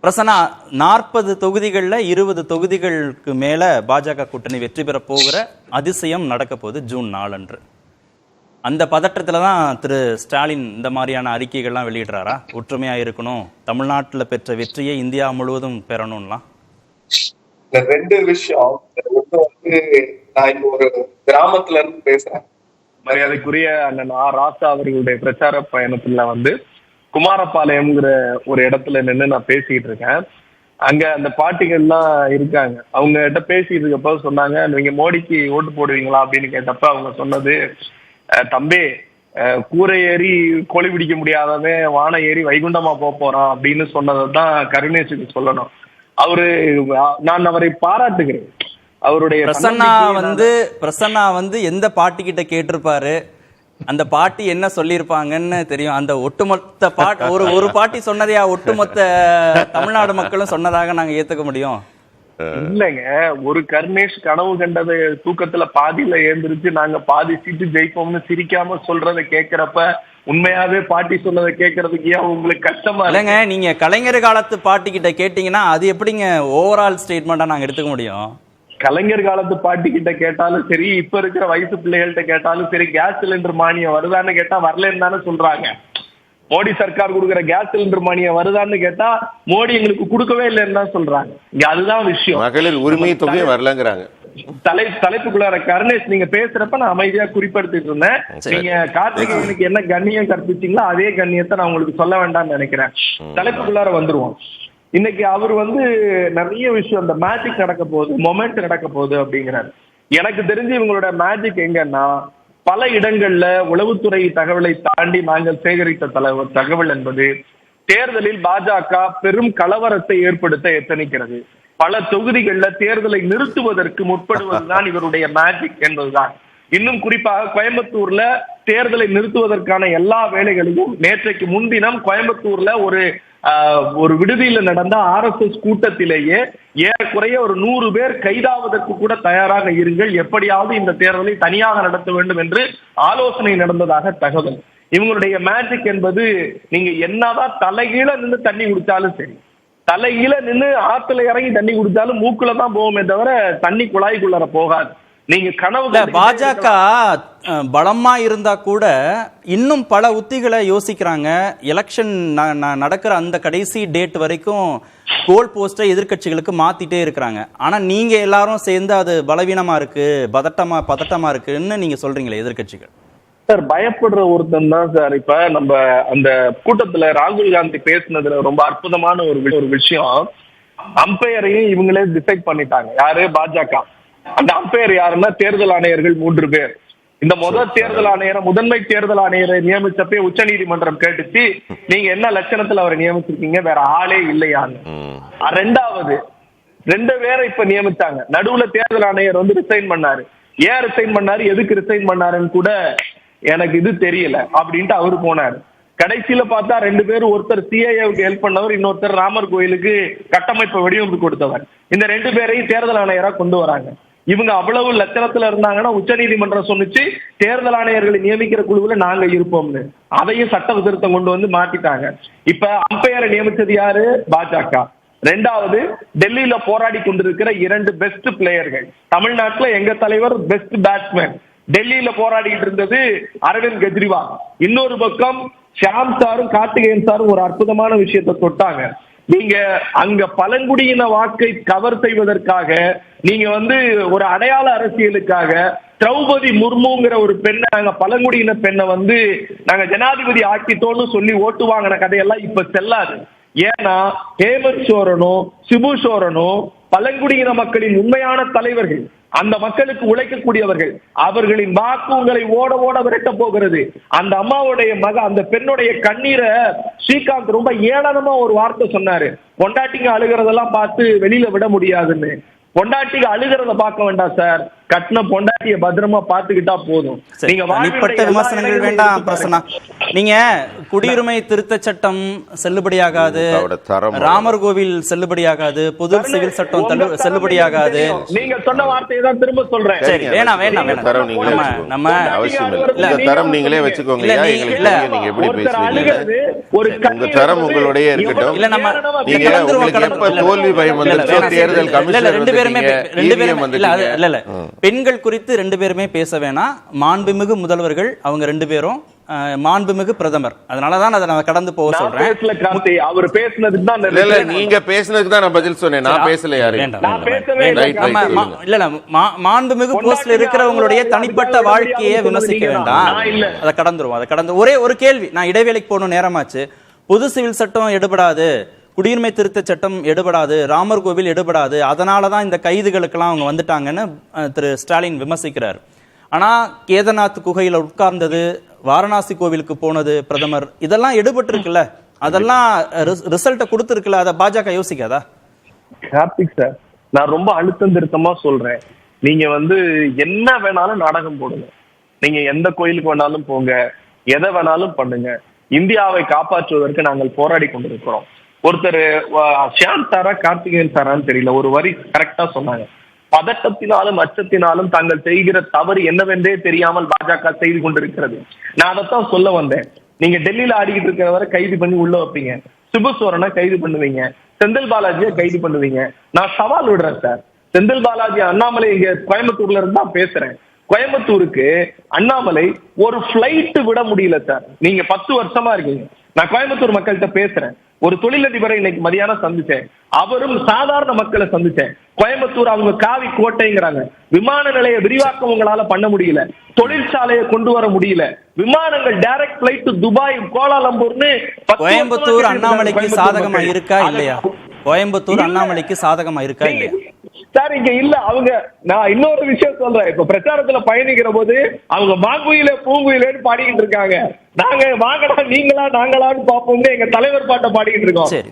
பிரசன்னா, 40 தொகுதிகளில் 20 தொகுதிகளுக்கு மேல பாஜக கூட்டணி வெற்றி பெற போகிற அதிசயம் நடக்க போகுது ஜூன் 4 அன்று. அந்த பதற்றத்துல தான் திரு ஸ்டாலின் இந்த மாதிரியான அறிக்கைகள்லாம் வெளியிடுறாரா? ஒற்றுமையா இருக்கணும், தமிழ்நாட்டில் பெற்ற வெற்றியை இந்தியா முழுவதும் பெறணும்லாம். ரெண்டு விஷயம். ஒண்ணு நான் இப்போ ஒரு கிராமத்துல இருந்து பேசுறேன். மரியாதைக்குரிய அண்ணன் ராசா அவர்களுடைய பிரச்சார பயணத்துல குமாரபாளையம்ங்கிற ஒரு இடத்துல நின்று நான் பேசிட்டு இருக்கேன். அங்க அந்த பாட்டிகள்லாம் இருக்காங்க. அவங்க கிட்ட பேசிட்டு இருக்கப்ப சொன்னாங்க, நீங்க மோடிக்கு ஓட்டு போடுவீங்களா அப்படின்னு கேட்டப்ப அவங்க சொன்னது, தம்பி கூரை ஏறி கோழி பிடிக்க முடியாதவன் வானை ஏறி வைகுண்டமா போறான் அப்படின்னு சொன்னதான் கருணேசுக்கு சொல்லணும். நான் அவரை பாராட்டுகிறேன். அவருடைய பிரசன்னா எந்த பாட்டி கிட்ட கேட்டிருப்பாரு, அந்த பாட்டி என்ன சொல்லியிருப்பாங்கன்னு தெரியும். அந்த ஒட்டுமொத்த ஒரு பாட்டி சொன்னதையா ஒட்டுமொத்த தமிழ்நாடு மக்களும் சொன்னதாக நாங்க ஏத்துக்க முடியும்? இல்லைங்க, ஒரு கருணேஷ் கனவு கண்டது தூக்கத்துல பாதியில ஏந்திரிச்சு நாங்க பாதி சீட்டு ஜெயிப்போம்னு சிரிக்காம சொல்றதை கேட்கிறப்ப உண்மையாவே பாட்டி சொன்னதை கேட்கறதுக்கு ஏன் உங்களுக்கு கஷ்டமா இல்லைங்க? நீங்க கலைஞர் காலத்து பாட்டி கிட்ட கேட்டீங்கன்னா அது எப்படிங்க ஓவரால் ஸ்டேட்மெண்டா நாங்க எடுத்துக்க முடியும்? கலைஞர் காலத்து பாட்டி கிட்ட கேட்டாலும் சரி, இப்ப இருக்கிற வயசு பிள்ளைகள்கிட்ட கேட்டாலும் சரி, கேஸ் சிலிண்டர் மானியம் வருதான்னு கேட்டா வரலன்னு தானே சொல்றாங்க. மோடி சர்க்கார் கொடுக்குற கேஸ் சிலிண்டர் மானியம் வருதான்னு கேட்டா மோடி எங்களுக்கு கொடுக்கவே இல்லைன்னு தான் சொல்றாங்க. இங்க அதுதான் விஷயம். மகளிர் உரிமை தொகை வரலங்கிறாங்க. தலைப்புக்குள்ளார கருணேஷ் நீங்க பேசுறப்ப நான் அமைதியா குறிப்பிடுத்திட்டு இருந்தேன். நீங்க கார்த்திகேயனுக்கு என்ன கண்ணியம் கற்பிச்சீங்களோ அதே கண்ணியத்தை நான் உங்களுக்கு சொல்ல வேண்டாம்னு நினைக்கிறேன். தலைப்புக்குள்ளார வந்துருவோம். இன்னைக்கு அவர் நிறைய விஷயம், இந்த மேஜிக் நடக்க போகுது, மொமெண்ட் நடக்க போகுது அப்படிங்கிறாரு. எனக்கு தெரிஞ்சு இவங்களோட மேஜிக் எங்கன்னா, பல இடங்கள்ல உளவுத்துறை தகவலை தாண்டி நாங்கள் சேகரித்த தகவல் என்பது தேர்தலில் பாஜக பெரும் கலவரத்தை ஏற்படுத்த எத்தனிக்கிறது. பல தொகுதிகள்ல தேர்தலை நிறுத்துவதற்கு முற்படுவதுதான் இவருடைய மேஜிக் என்பதுதான். இன்னும் குறிப்பாக கோயம்புத்தூர்ல தேர்தலை நிறுத்துவதற்கான எல்லா வேலைகளையும் நேற்றைக்கு முன்தினம் கோயம்புத்தூர்ல ஒரு விடுதியில நடந்த RSS கூட்டத்திலேயே ஏறக்குறைய ஒரு 100 பேர் கைதாவதற்கு கூட தயாராக இருங்கள், எப்படியாவது இந்த தேர்தலை தனியாக நடத்த வேண்டும் என்று ஆலோசனை நடந்ததாக தகவல். இவங்களுடைய மேஜிக் என்பது, நீங்க என்னதான் தலைகீழ நின்று தண்ணி குடிச்சாலும் சரி, தலைகீழ நின்று ஆத்துல இறங்கி தண்ணி குடிச்சாலும் மூக்குல தான் போகுமே தவிர தண்ணி குழாய்க்குள்ளார போகாது. நீங்க கனவு பாஜக பலமா இருந்தா கூட இன்னும் பல உத்திகளை யோசிக்கிறாங்க. எலெக்ஷன் நடக்கிற அந்த கடைசி டேட் வரைக்கும் கோல் போஸ்டை எதிர்கட்சிகளுக்கு மாத்திட்டே இருக்கிறாங்க. ஆனா நீங்க எல்லாரும் சேர்ந்து அது பலவீனமா இருக்கு, பதட்டமா இருக்குன்னு நீங்க சொல்றீங்களே எதிர்கட்சிகள். சார், பயப்படுற ஒருத்தன் தான் சார். இப்ப நம்ம அந்த கூட்டத்துல ராகுல் காந்தி பேசினதுல ரொம்ப அற்புதமான ஒரு விஷயம், அம்பையரையும் இவங்களே டிசைட் பண்ணிட்டாங்க. யாரு? பாஜக. அந்த அம்பையர் யாருன்னா தேர்தல் ஆணையர்கள் 3 பேர். இந்த முதன்மை தேர்தல் ஆணையரை நியமிச்சப்பே உச்ச நீதிமன்றம் கேட்டுச்சு, நீங்க என்ன லட்சணத்துல அவரை நியமிச்சிருக்கீங்க, வேற ஆளே இல்லையான்னு. 2வது 2 பேரை இப்ப நியமிச்சாங்க. நடுவுல தேர்தல் ஆணையர் ரிசைன் பண்ணாரு. ஏன் ரிசைன் பண்ணாரு, எதுக்கு ரிசைன் பண்ணாருன்னு கூட எனக்கு இது தெரியல அப்படின்ட்டு அவரு போனாரு. கடைசியில பார்த்தா 2 பேரும், ஒருத்தர் சிஐஏவுக்கு ஹெல்ப் பண்ணவர், இன்னொருத்தர் ராமர் கோயிலுக்கு கட்டமைப்பை வடிவமைப்பு கொடுத்தவர். இந்த 2 பேரையும் தேர்தல் ஆணையரா கொண்டு வராங்க. இவங்க அவ்வளவு லட்சணத்துல இருந்தாங்கன்னா உச்ச நீதிமன்றம் சொன்னிச்சு தேர்தல் ஆணையர்களை நியமிக்கிற குழுவுல நாங்க இருப்போம்னு. அதையும் சட்ட திருத்தம் கொண்டு மாத்திட்டாங்க. இப்ப அம்பையரை நியமிச்சது யாரு? பாஜக. 2வது, டெல்லியில போராடி கொண்டிருக்கிற 2 பெஸ்ட் பிளேயர்கள். தமிழ்நாட்டுல எங்க தலைவர் பெஸ்ட் பேட்ஸ்மேன், டெல்லியில போராடிட்டு இருந்தது அரவிந்த் கெஜ்ரிவால். இன்னொரு பக்கம் ஷியாம் சாரும் கார்த்திகேயன் சாரும் ஒரு அற்புதமான விஷயத்தை தொட்டாங்க. நீங்க அங்க பழங்குடியின வாக்கை கவர் செய்வதற்காக நீங்க ஒரு அடையாள அரசியலுக்காக திரௌபதி முர்முங்கிற ஒரு பெண்ணை, நாங்க பழங்குடியின பெண்ணை நாங்க ஜனாதிபதி ஆக்கிட்டோன்னு சொல்லி ஓட்டு வாங்கின கதையெல்லாம் இப்ப செல்லாது. ஏன்னா ஹேமந்த் சோரனும் சிபு சோரனும் பழங்குடியின மக்களின் உண்மையான தலைவர்கள், அந்த மக்களுக்கு உழைக்கக்கூடியவர்கள். அவர்களின் வாக்கு உங்களை ஓட ஓட விரட்ட போகிறது. அந்த அம்மாவுடைய அந்த பெண்ணுடைய கண்ணீரை ஸ்ரீகாந்த் ரொம்ப ஏளனமா ஒரு வார்த்தை சொன்னாரு, பொண்டாட்டிங்க அழுகிறதெல்லாம் பார்த்து வெளியில விட முடியாதுன்னு. பொண்டாட்டிங்க அழுகிறத பார்க்க வேண்டாம் சார், கட்டின பொண்டாட்டிய பத்திரமா பாத்துக்கிட்டா போதும். சரி, நீங்க தனிப்பட்ட விமர்சனங்கள் வேண்டாம் பிரசன்னா. நீங்க குடியுரிமை திருத்த சட்டம் செல்லுபடியாகாது, ராமர் கோவில் செல்லுபடியாகாது, பொது சிவில் சட்டம் செல்லுபடியாகாது. நீங்க சொன்ன வார்த்தையை தான் திரும்ப சொல்றேன். சரி, வேணாம் வேணாம் வேணாம். நம்ம அவசியம் இல்லை. உங்க தரம் நீங்களே வச்சுக்கோங்க. நீங்க எப்படி பேசுவீங்க? உங்க தரம் உங்களுடைய இருக்கட்டும். இல்ல நம்ம நீங்க உங்களுக்கு எப்ப தோல்வி பயம் வந்துச்சோ தேர்தல் கமிஷனர் ரெண்டு பேருமே இல்ல பெண்கள் குறித்து ரெண்டு பேருமே பேச வேணாம். மாண்புமிகு முதல்வர்கள் அவங்க ரெண்டு பேரும், மாண்புமிகு பிரதமர், அதனாலதான் அதை நான் கடந்து போக சொல்றேன். அவர் பேசுனதுக்கு தான் இல்ல நீங்க பேசுனதுக்கு தான் நான் பதில் சொன்னேன். நான் பேசல யாரு. இல்ல மாண்புமிகு போஸ்ட்ல இருக்கிறவங்களுடைய தனிப்பட்ட வாழ்க்கையை விமர்சிக்க வேண்டாம். அதை கடந்து ஒரே ஒரு கேள்வி, நான் இடைவேளைக்கு போகணும், நேரமாச்சு. பொது சிவில் சட்டம் எடுபடாது, குடியுரிமை திருத்த சட்டம் எடுபடாது, ராமர் கோவில் எடுபடாது, அதனாலதான் இந்த கைதுகளுக்கெல்லாம் அவங்க வந்துட்டாங்கன்னு திரு ஸ்டாலின் விமர்சிக்கிறார். ஆனா கேதார்நாத் குகையில உட்கார்ந்தது, வாரணாசி கோவிலுக்கு போனது பிரதமர், இதெல்லாம் எடுபட்டு இருக்குல்ல, அதெல்லாம் ரிசல்ட்ட கொடுத்திருக்குல்ல, அதை பாஜக யோசிக்காதா? கார்த்திக் சார், நான் ரொம்ப அழுத்தம் திருத்தமா சொல்றேன். நீங்க என்ன வேணாலும் நாடகம் போடுங்க, நீங்க எந்த கோயிலுக்கு வேணாலும் போங்க, எதை வேணாலும் பண்ணுங்க, இந்தியாவை காப்பாற்றுவதற்கு நாங்கள் போராடி கொண்டிருக்கிறோம். ஒருத்தர் ஷியாம் சாரா கார்த்திகேயன் சாரான்னு தெரியல, ஒரு வரி கரெக்டா சொன்னாங்க. பதட்டத்தினாலும் அச்சத்தினாலும் தாங்கள் செய்கிற தவறு என்னவென்றே தெரியாமல் பாஜக செய்து கொண்டிருக்கிறது. நான் அதைத்தான் சொல்ல வந்தேன். நீங்க டெல்லியில ஆடிக்கிட்டு இருக்கிறவரை கைது பண்ணி உள்ள வைப்பீங்க, சிபுசோரனை கைது பண்ணுவீங்க, செந்தில் பாலாஜியை கைது பண்ணுவீங்க. நான் சவால் விடுறேன் சார். செந்தில் பாலாஜி, அண்ணாமலை இங்க கோயம்புத்தூர்ல இருந்தா பேசுறேன். கோயம்புத்தூருக்கு அண்ணாமலை ஒரு பிளைட் விட முடியல சார். நீங்க 10 வருஷமா இருக்கீங்க. நான் கோயம்புத்தூர் மக்கள்கிட்ட பேசுறேன். ஒரு தொழிலதிபரை இன்னைக்கு மதியானம் சந்திச்சேன். அவரும் சாதாரண மக்களை சந்திச்சேன். கோயம்புத்தூர் அவங்க காவி கோட்டைங்கிறாங்க. விமான நிலைய விரிவாக்கம் உங்களால பண்ண முடியல, தொழிற்சாலையை கொண்டு வர முடியல, விமானங்கள் டைரக்ட் பிளைட் டு துபாய், கோலாலம்பூர்னு. கோயம்புத்தூர் அண்ணாமலைக்கு சாதகமா இருக்கா இல்லையா? கோயம்புத்தூர் அண்ணாமலைக்கு சாதகமா இருக்கா இல்லையா சார்? இங்க இல்ல. அவங்க, நான் இன்னொரு விஷயம் சொல்றேன். இப்ப பிரச்சாரத்துல பயணிக்கிற போது அவங்க மாங்குயில பூங்குயிலேன்னு பாடிக்கிட்டு இருக்காங்க. நாங்க வாங்கடா நீங்களா நாங்களான்னு பாப்போம்னு எங்க தலைவர் பாட்டை பாடிக்கிட்டு இருக்கோம். சரி.